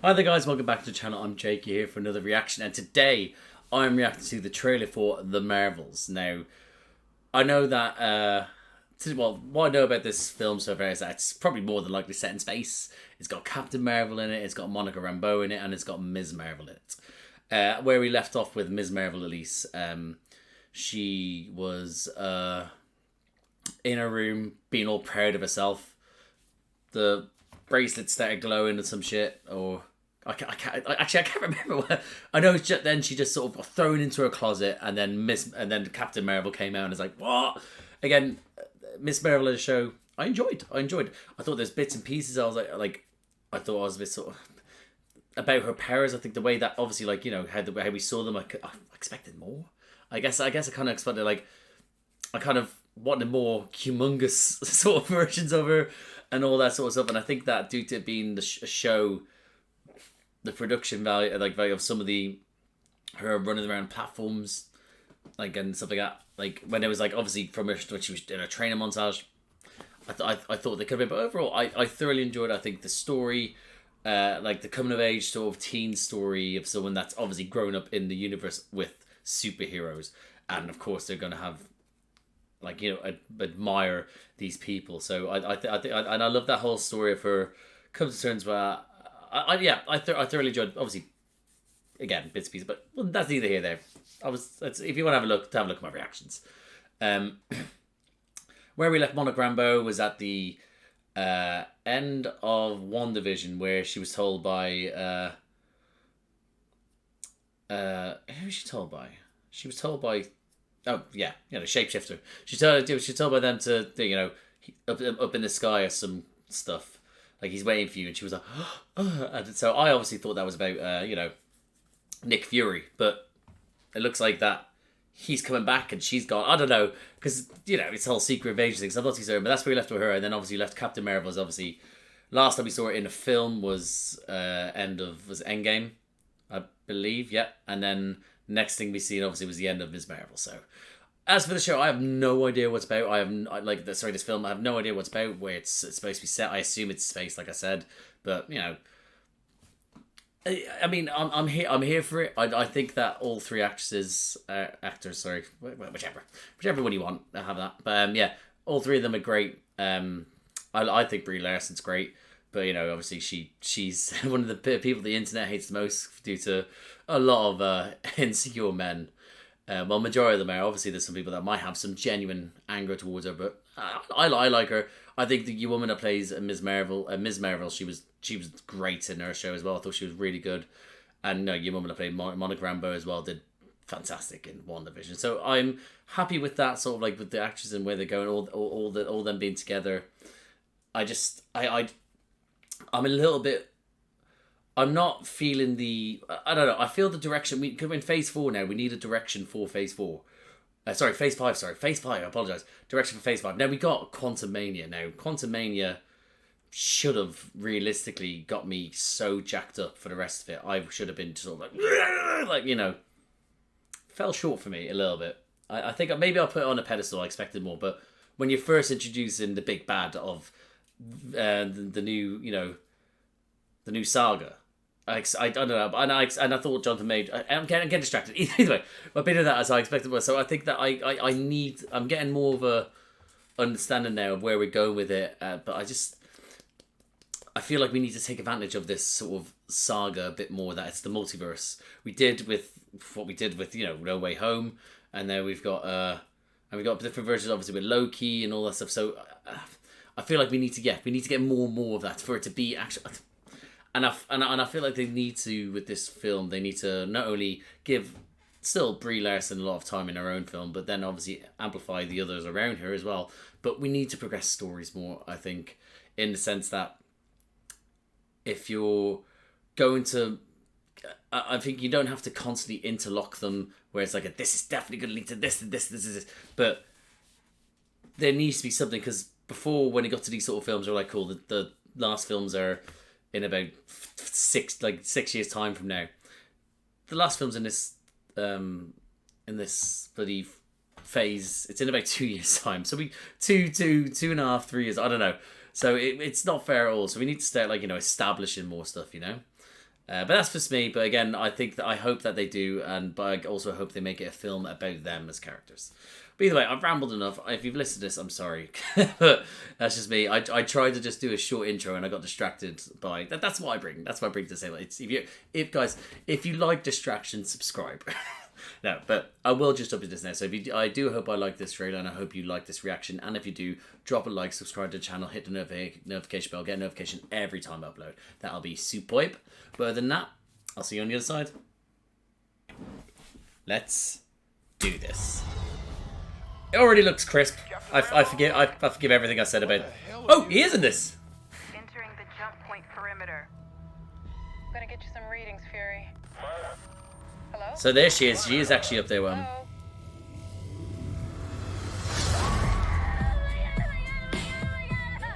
Hi there guys, welcome back to the channel. I'm Jake here for another reaction, and today I'm reacting to the trailer for The Marvels. Now, I know that, what I know about this film so far is that it's probably more than likely set in space. It's got Captain Marvel in it, it's got Monica Rambeau in it, and it's got Ms. Marvel in it. Where we left off with Ms. Marvel, at least, she was in her room being all proud of herself. The bracelet started glowing or some shit, or I can't remember what. I know it's just, then she just sort of got thrown into her closet, and then Captain Marvel came out and is like, what? Again, Miss Marvel in the show, I enjoyed. I thought there's bits and pieces. I was I thought I was a bit sort of about her powers. I think the way that obviously how we saw them, I expected more. I guess I kind of expected I kind of wanted more humongous sort of versions of her and all that sort of stuff. And I think that due to it being the show, the production value of some of her running around platforms, and stuff like that. When it was obviously from when she was in a training montage, I thought they could have been. But overall, I thoroughly enjoyed it. I think the story, the coming of age sort of teen story of someone that's obviously grown up in the universe with superheroes, and of course they're gonna have admire these people. So and I love that whole story of her comes to terms where I thoroughly enjoyed. Obviously, again, bits and pieces, but that's neither here nor there. If you want to have a look at my reactions. Where we left Monica Rambeau was at the end of WandaVision, where she was told by who was she told by? She was told by the shapeshifter. She was told by them to up in the sky or some stuff. He's waiting for you, and she was like, and so I obviously thought that was about Nick Fury, but it looks like that he's coming back and she's gone. I don't know, because it's the whole secret invasion thing. So I'm not too certain, but that's where we left with her, and then obviously left Captain Marvel. Was obviously last time we saw her in a film was Endgame, I believe, yeah, and then next thing we see obviously was the end of Ms. Marvel. So as for the show, I have no idea what's about. This film, I have no idea what's about, where it's supposed to be set. I assume it's space, like I said, but I mean, I'm here for it. I think that all three actors, whichever one you want, I have that. But all three of them are great. I think Brie Larson's great, but obviously she's one of the people the internet hates the most due to a lot of insecure men. Well, majority of them are. Obviously, there's some people that might have some genuine anger towards her, but I like her. I think the woman that plays Ms. Marvel, she was great in her show as well. I thought she was really good, and your woman that played Monica Rambeau as well did fantastic in WandaVision. So I'm happy with that sort of with the actors and where they're going, all them being together. I'm a little bit. I'm not feeling I don't know. I feel the direction. We're in phase 4 now. We need a direction for phase 4. Phase 5. Phase 5. I apologize. Direction for phase 5. Now we got Quantum Mania. Now Quantum Mania should have realistically got me so jacked up for the rest of it. I should have been sort of fell short for me a little bit. I think maybe I'll put it on a pedestal. I expected more, but when you're first introducing the big bad of the new saga. I don't know, and I thought Jonathan Major. I'm getting distracted. Either way, a bit of that as I expected was. So I think that I'm getting more of a understanding now of where we're going with it. But I feel like we need to take advantage of this sort of saga a bit more. That it's the multiverse. We did with No Way Home, and then we've got different versions, obviously with Loki and all that stuff. So I feel like we need to get more of that for it to be actually. And I feel like they need to, with this film, they need to not only give still Brie Larson a lot of time in her own film, but then obviously amplify the others around her as well. But we need to progress stories more, I think, in the sense that if you're going to, I think you don't have to constantly interlock them where it's this is definitely going to lead to this and this. But there needs to be something, because before, when it got to these sort of films, are cool, the last films are in about 6 years time from now. The last film's in this bloody phase. It's in about 2 years time. So we 2.5, 3 years. I don't know. So it's not fair at all. So we need to start establishing more stuff. But that's just me. But again, I hope that they do, but I also hope they make it a film about them as characters. But either way, I've rambled enough. If you've listened to this, I'm sorry. But that's just me. I tried to just do a short intro and I got distracted by that. That's what I bring. That's what I bring to say. Like, if you like distraction, subscribe. No, but I will just up this now. So I do hope I like this trailer, and I hope you like this reaction. And if you do, drop a like, subscribe to the channel, hit the notification bell, get a notification every time I upload. That'll be superb. But other than that, I'll see you on the other side. Let's do this. It already looks crisp. I forgive everything I said about. Oh, he is in this. Entering the jump point perimeter. I'm gonna get you some readings, Fury. Hello? So there she is. She is actually up there.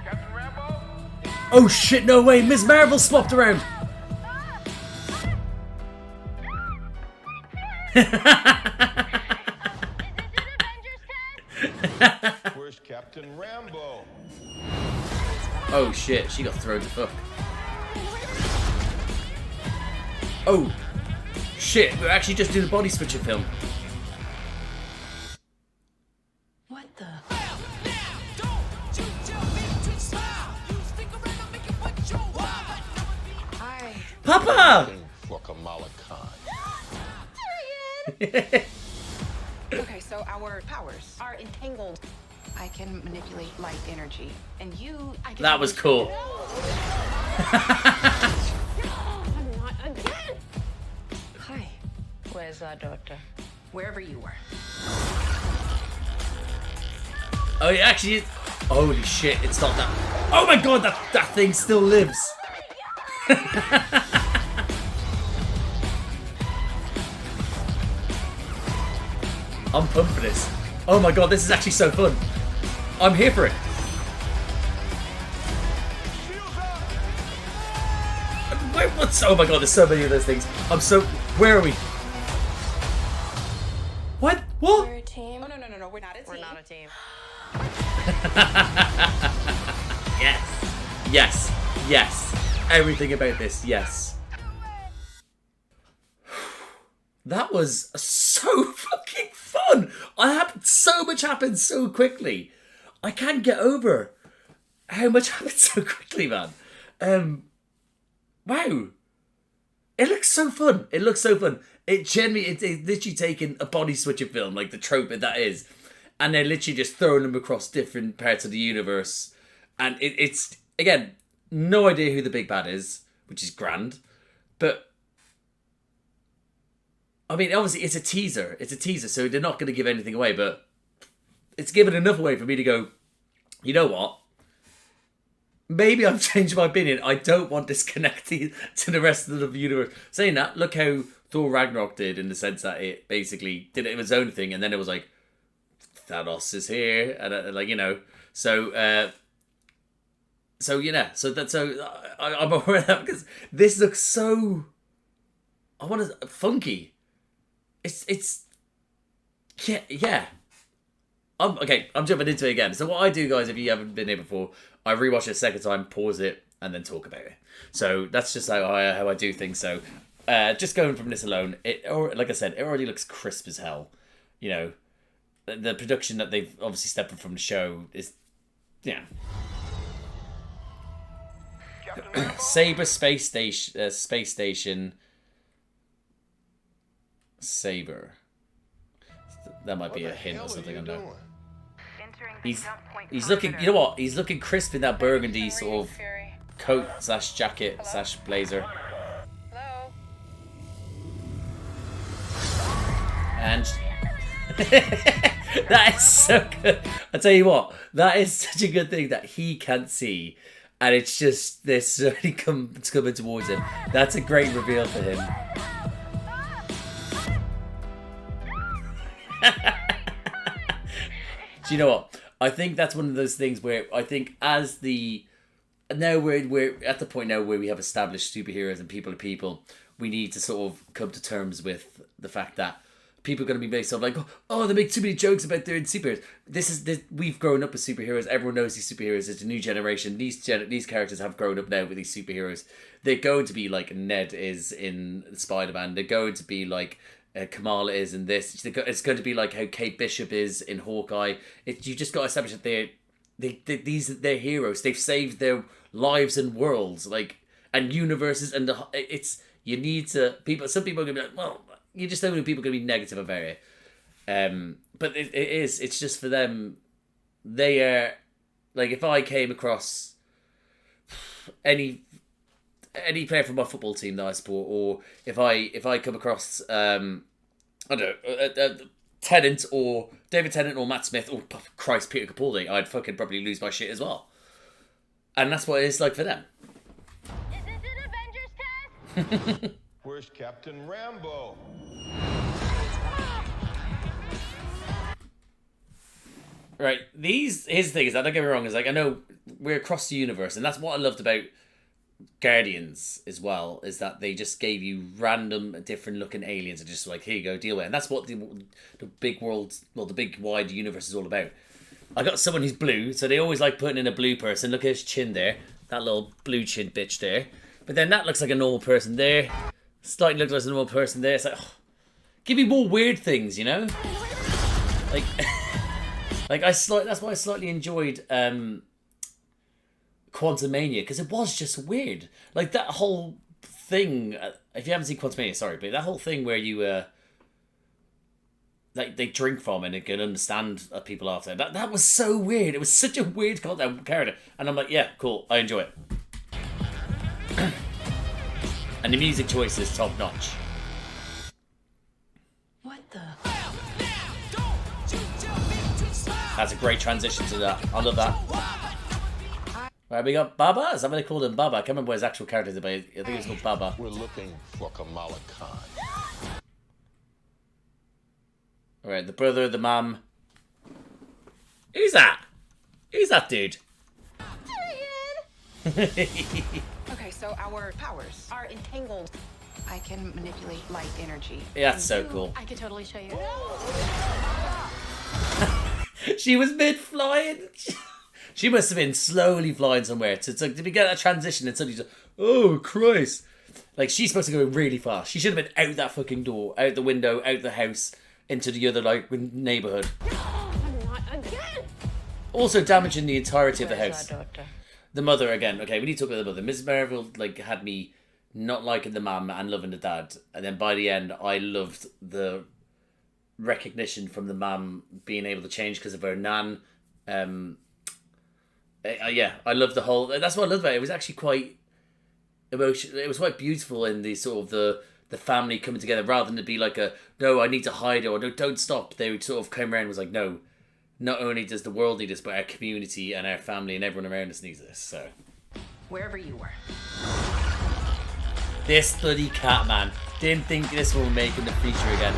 Captain Rambeau? Oh shit! No way. Ms. Marvel swapped around. Where's Captain Rambeau? Oh shit, she got thrown the fuck. Oh shit, we're actually just doing a body switching film. What the? Hi. Papa! For Kamala Khan. Okay, so our powers are entangled. I can manipulate light energy, and I can. That was cool. I'm not again. Hi. Where's our daughter? Wherever you were. Oh, it actually is. Holy shit, it's not that. Oh my god, that thing still lives. I'm pumped for this. Oh my god, this is actually so fun. I'm here for it. Wait, what's? Oh my god, there's so many of those things. Where are we? What? What? We're a team. Oh, no, we're not a team. We're not a team. Yes. Yes. Yes. Everything about this, yes. That was so fucking fun. So much happened so quickly. I can't get over how much happened so quickly, man. Wow. It looks so fun. It looks so fun. It's literally taken a body switcher film, like the trope that is, and they're literally just throwing them across different parts of the universe. And it's, again, no idea who the big bad is, which is grand. But, I mean, obviously, it's a teaser. It's a teaser, so they're not going to give anything away, but it's given enough away for me to go, you know what? Maybe I've changed my opinion. I don't want this connected to the rest of the universe. Saying that, look how Thor Ragnarok did, in the sense that it basically did it in its own thing, and then it was like, Thanos is here, and like, you know, so I'm aware of that, because this looks so, funky. It's yeah. I'm jumping into it again. So what I do, guys, if you haven't been here before, I rewatch it a second time, pause it, and then talk about it. So that's just how I do things. So just going from this alone, like I said, it already looks crisp as hell. You know, the production that they've obviously stepped up from the show is, yeah. Saber space station. Saber. That might be a hint or something. I don't know. He's looking. You know what? He's looking crisp in that burgundy sort of coat / jacket / blazer. Hello? And that is so good. I tell you what, that is such a good thing that he can't see, and it's just this really coming towards him. That's a great reveal for him. Do you know what? I think that's one of those things where I think now we're at the point now where we have established superheroes and people are people. We need to sort of come to terms with the fact that people are going to be based on like, oh, they make too many jokes about their superheroes. We've grown up with superheroes. Everyone knows these superheroes. It's a new generation. These characters have grown up now with these superheroes. They're going to be like Ned is in Spider-Man. They're going to be like Kamala is in this. It's going to be like how Kate Bishop is in Hawkeye. You just got to establish that they're heroes. They've saved their lives and worlds, like, and universes, and you need to some people are gonna be like, well, you just know people are gonna be negative about it. But it's just for them. They are like, if I came across any player from my football team that I support, or if I come across I don't know, Tennant or David Tennant or Matt Smith or Christ Peter Capaldi, I'd fucking probably lose my shit as well. And that's what it's like for them. Is this an Avengers test? Where's Captain Rambeau? Right, here's the thing is that, don't get me wrong, is like, I know we're across the universe, and that's what I loved about Guardians as well, is that they just gave you random different looking aliens and just like, here you go, deal with it. And that's what the big world, well, the big wide universe is all about. I got someone who's blue, so they always like putting in a blue person. Look at his chin there, that little blue chin bitch there. But then that looks like a normal person there, slightly looks like a normal person there. It's like, give me more weird things, you know? Like, that's why I slightly enjoyed Quantumania, because it was just weird. Like, that whole thing, if you haven't seen Quantumania, sorry, but that whole thing where you like, they drink from and they can understand people after, that was so weird. It was such a weird character, and I'm like, yeah, cool, I enjoy it. And the music choice is top notch. What the? That's a great transition to that. I love that. Right, we got Baba. Is that what they called him? Baba. I can't remember what his actual character is, but I think it's called Baba. We're looking for Kamala Khan. Alright, the brother, the mum. Who's that? Who's that dude? Okay, so our powers are entangled. I can manipulate light energy. Yeah, that's so cool. I could totally show you. She was mid-flying. She must have been slowly flying somewhere. It's like, did we get that transition and suddenly just, oh, Christ. Like, she's supposed to go really fast. She should have been out that fucking door, out the window, out the house, into the other, like, neighbourhood. Not again. Also damaging the entirety of the Where's house. our daughter? The mother, again. Okay, we need to talk about the mother. Mrs. Marvel, like, had me not liking the mum and loving the dad. And then by the end, I loved the recognition from the mum being able to change because of her nan. Yeah, I love the whole. That's what I love about it. It was actually quite emotional. It was quite beautiful in the sort of the family coming together, rather than to be like a, no, I need to hide it, or no, don't stop. They would sort of come around and was like, no, not only does the world need us, but our community and our family and everyone around us needs this. So Wherever you were. this bloody cat, man, didn't think this will make in the future again.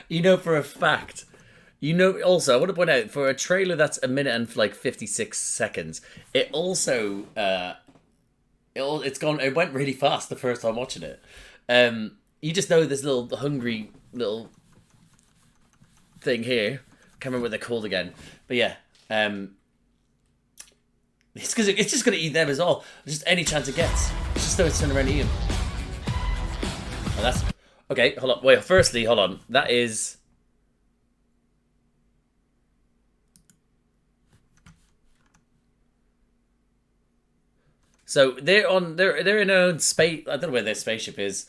You know for a fact. You know, also, I want to point out, for a trailer that's a minute and like 56 seconds, it also, it went really fast the first time watching it. You just know this little hungry little thing here. Can't remember what they're called again. But yeah, it's because it's just going to eat them as well. Just any chance it gets. It's just turn around and eat them. Oh, that's, okay, hold on. Wait, firstly, hold on. That is... So they're in their own space. I don't know where their spaceship is.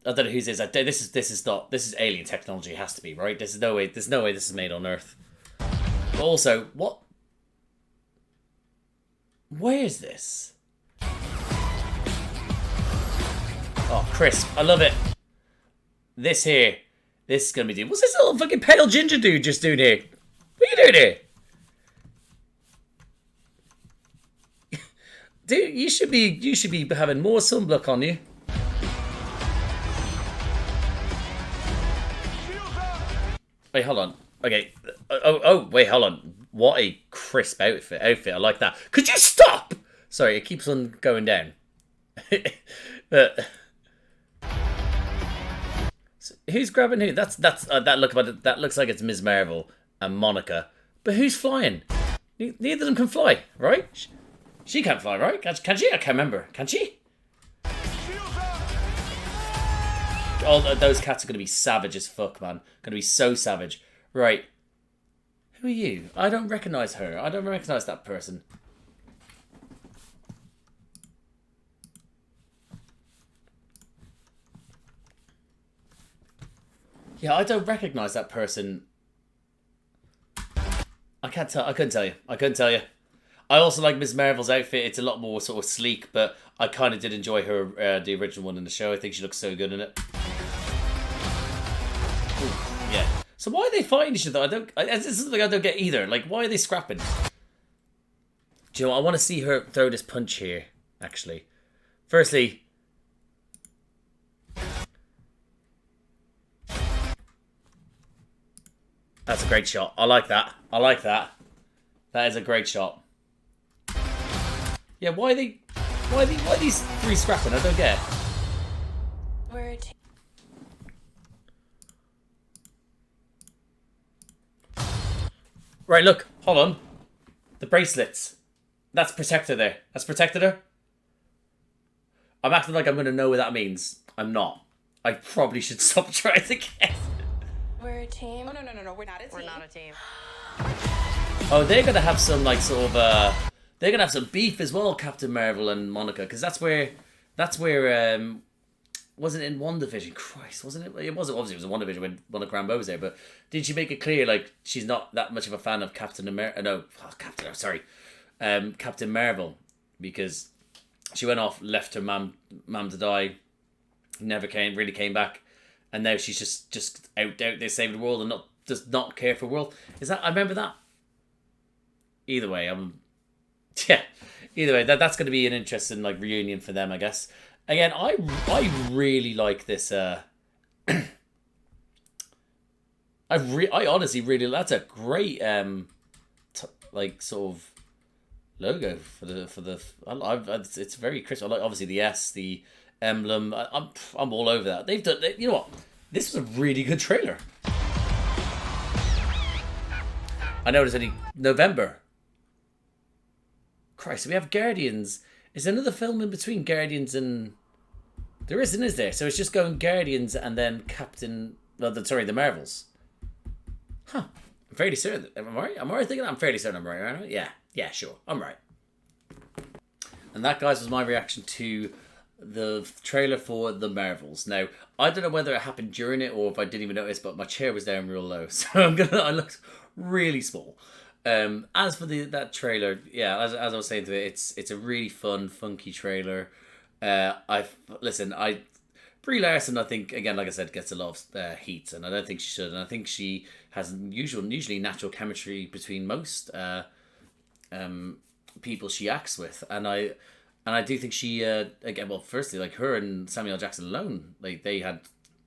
I don't know whose is. This is alien technology. It has to be, right? There's no way this is made on Earth. But also, what? Where is this? Oh, crisp! I love it. This here, this is gonna be doing. What's this little fucking pale ginger dude just doing here? What are you doing here? Dude, you should be having more sunblock on you. Wait, hold on. Okay. Oh, wait, hold on. What a crisp outfit. I like that. Could you stop? Sorry, it keeps on going down. But So who's grabbing who? That looks like it's Ms. Marvel and Monica. But who's flying? Neither of them can fly, right? She can't fly, right? Can she? I can't remember. Can she? Oh, those cats are going to be savage as fuck, man. Going to be so savage. Right. Who are you? I don't recognise her. I don't recognise that person. Yeah, I don't recognise that person. I can't tell. I couldn't tell you. I couldn't tell you. I also like Ms. Marvel's outfit. It's a lot more sort of sleek, but I kind of did enjoy her, the original one in the show. I think she looks so good in it. Ooh, yeah. So why are they fighting each other? This is something I don't get either. Like, why are they scrapping? Do you know what? I want to see her throw this punch here, actually. Firstly... That's a great shot. I like that. I like that. That is a great shot. Yeah, why are these three scrapping? I don't get it. We're a team. Right, look. Hold on. The bracelets. That's protected there. That's protected her. I'm acting like I'm going to know what that means. I'm not. I probably should stop trying to guess. We're a team. Oh, no, we're not a team. We're not a team. Oh, they're going to have some, like, sort of, they're going to have some beef as well, Captain Marvel and Monica, because that's where, wasn't it in WandaVision? Christ, wasn't it? It wasn't, obviously it was in WandaVision when Monica Rambeau was there, but did she make it clear, like, she's not that much of a fan of Captain Marvel, because she went off, left her mum to die, never really came back, and now she's just out there saving the world and does not care for the world. I remember that. Either way, that's going to be an interesting like reunion for them, I guess. Again, I really like this. I honestly really, that's a great like sort of logo for the. It's very crisp. I like obviously the S, the emblem. I'm all over that. They've done. You know what? This was a really good trailer. I know it's only November. Christ, we have Guardians. Is there another film in between Guardians and... There isn't, is there? So it's just going Guardians and then Captain... the Marvels. Huh. I'm fairly certain. Am I right? I'm already thinking I'm fairly certain I'm right, aren't I? Yeah, sure. I'm right. And that, guys, was my reaction to the trailer for The Marvels. Now, I don't know whether it happened during it or if I didn't even notice, but my chair was down real low. So I looked really small. As for that trailer, yeah, as I was saying to it, it's a really fun, funky trailer. Brie Larson, I think, again, like I said, gets a lot of heat, and I don't think she should. And I think she has usually natural chemistry between most people she acts with, and I do think she again, well, firstly, like her and Samuel Jackson alone, like they had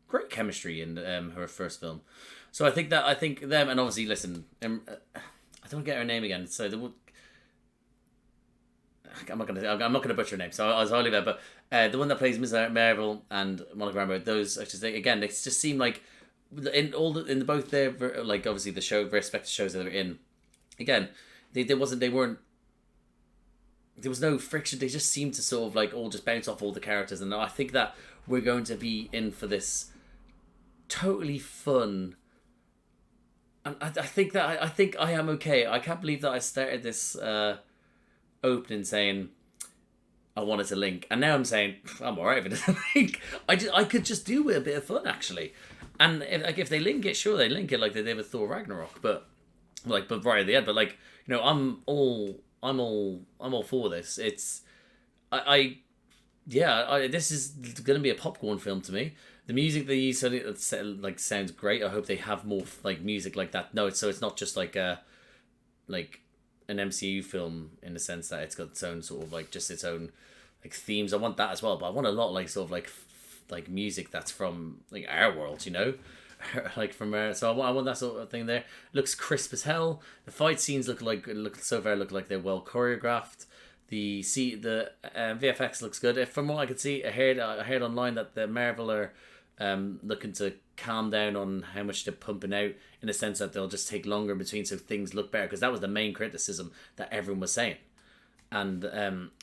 great chemistry in her first film. So I think them, and obviously, listen. I don't get her name again. So I'm not gonna butcher her name. So I was highly bad, but the one that plays Ms. Marvel and Monica Rambeau, those actually again, they just seem like in both their like obviously the show respective shows that they're in. Again, there was no friction. They just seemed to sort of like all just bounce off all the characters, and I think that we're going to be in for this totally fun. And I think I am okay. I can't believe that I started this opening saying I wanted to link, and now I'm saying I'm alright if it doesn't link. I could just do with a bit of fun actually, and if they link it, sure they link it like they did with Thor Ragnarok, but right at the end. But like I'm all for this. It's this is gonna be a popcorn film to me. The music they use like sounds great. I hope they have more like music like that. No, it's not just like an MCU film in the sense that it's got its own sort of like just its own like themes. I want that as well, but I want a lot like sort of like music that's from like our world, like from so I want that sort of thing there. Looks crisp as hell. The fight scenes look like they're well choreographed. The VFX looks good. From what I could see, I heard online that the Marvel are looking to calm down on how much they're pumping out, in the sense that they'll just take longer in between so things look better, because that was the main criticism that everyone was saying. And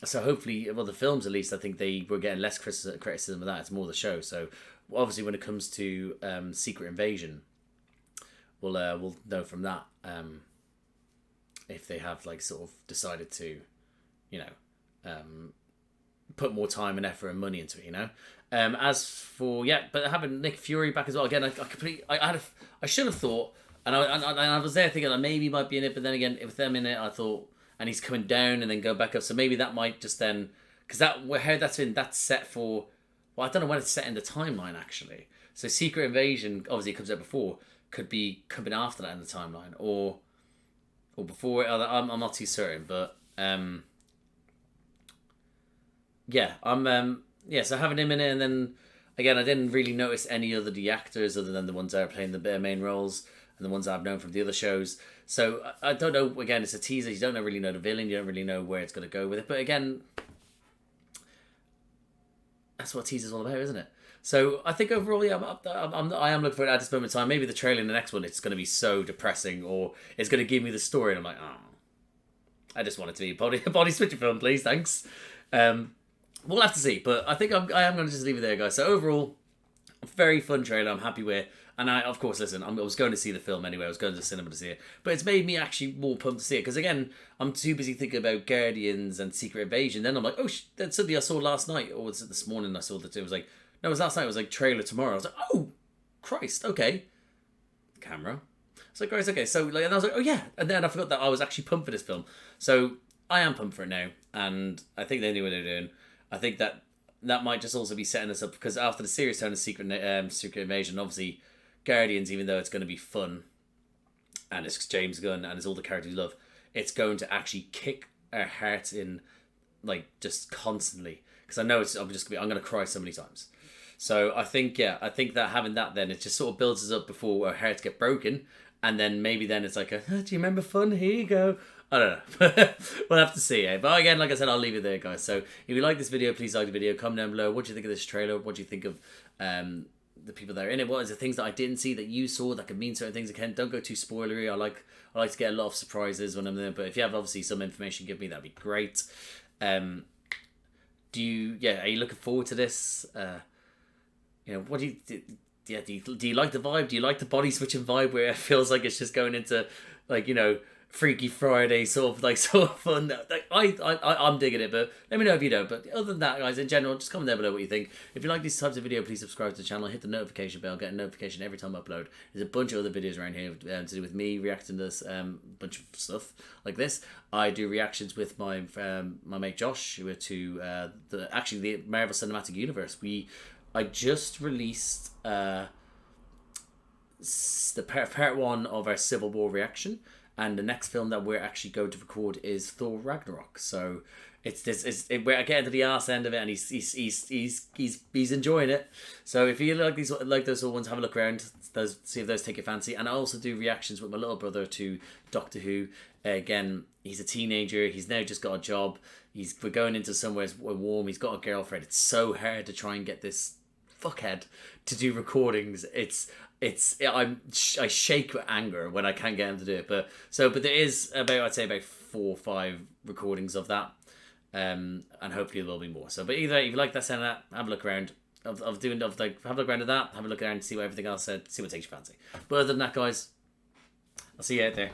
so hopefully, well, the films at least, I think they were getting less criticism of that. It's more the show. So obviously, when it comes to Secret Invasion, we'll know from that if they have like sort of decided to, you know, put more time and effort and money into it. You know, as for but having Nick Fury back as well. Again, I should have thought, and I was there thinking that maybe he might be in it, but then again, with them in it, I thought. And he's coming down and then go back up. So maybe that might just then... Because that's set for... Well, I don't know when it's set in the timeline, actually. So Secret Invasion, obviously it comes out before, could be coming after that in the timeline. Or before... I'm not too certain, but... So having him in it, and then... Again, I didn't really notice any other the actors other than the ones that are playing the main roles and the ones I've known from the other shows. So I don't know. Again, it's a teaser. You don't really know the villain. You don't really know where it's going to go with it. But again, that's what teaser's all about, isn't it? So I think overall, yeah, I am looking for it at this moment in time. Maybe the trailer in the next one, it's going to be so depressing, or it's going to give me the story, and I'm like, oh, I just want it to be a body switching film, please, thanks. We'll have to see, but I think I am going to just leave it there, guys. So overall, very fun trailer. I'm happy with. And I, of course, listen, I was going to see the film anyway. I was going to the cinema to see it. But it's made me actually more pumped to see it. Because, again, I'm too busy thinking about Guardians and Secret Invasion. Then I'm like, then suddenly I saw last night. Or was it this morning I saw that it was like... No, it was last night. It was like trailer tomorrow. I was like, oh, Christ, okay. Camera. It's like, Christ, okay. So, like, and I was like, oh, yeah. And then I forgot that I was actually pumped for this film. So, I am pumped for it now. And I think they knew what they were doing. I think that might just also be setting us up. Because after the serious tone of Secret Invasion, obviously... Guardians, even though it's going to be fun and it's James Gunn and it's all the characters you love, it's going to actually kick our hearts in, like, just constantly, because I know I'm going to cry so many times. So I think that having that, then it just sort of builds us up before our hearts get broken, and then maybe then it's like do you remember fun, here you go. I don't know. We'll have to see, eh? But again, like I said, I'll leave it there, guys. So if you like this video, please like the video, comment down below what do you think of this trailer, what do you think of the people that are in it, what is the things that I didn't see that you saw that could mean certain things. Again, don't go too spoilery. I like to get a lot of surprises when I'm there, but if you have obviously some information, give me, that'd be great. Are you looking forward to this? What do you like the vibe? Do you like the body switching vibe where it feels like it's just going into, like, Freaky Friday sort of fun? Like, I'm digging it, but let me know if you don't. But other than that, guys, in general, just comment down below what you think. If you like these types of video, please subscribe to the channel, hit the notification bell, get a notification every time I upload. There's a bunch of other videos around here to do with me reacting to this bunch of stuff like this. I do reactions with my mate Josh to the Marvel Cinematic Universe. I just released the part 1 of our Civil War reaction. And the next film that we're actually going to record is Thor Ragnarok. So we're getting to the arse end of it, and he's enjoying it. So if you like those sort of ones, have a look around. See if those take your fancy. And I also do reactions with my little brother to Doctor Who. Again, he's a teenager. He's now just got a job. We're going into somewhere warm. He's got a girlfriend. It's so hard to try and get this fuckhead to do recordings. I shake with anger when I can't get him to do it. But there is about 4 or 5 recordings of that, and hopefully there will be more. So, but either if you like that sound of that, have a look around. Have a look around at that. Have a look around and see what everything else said. See what takes your fancy. But other than that, guys, I'll see you out there.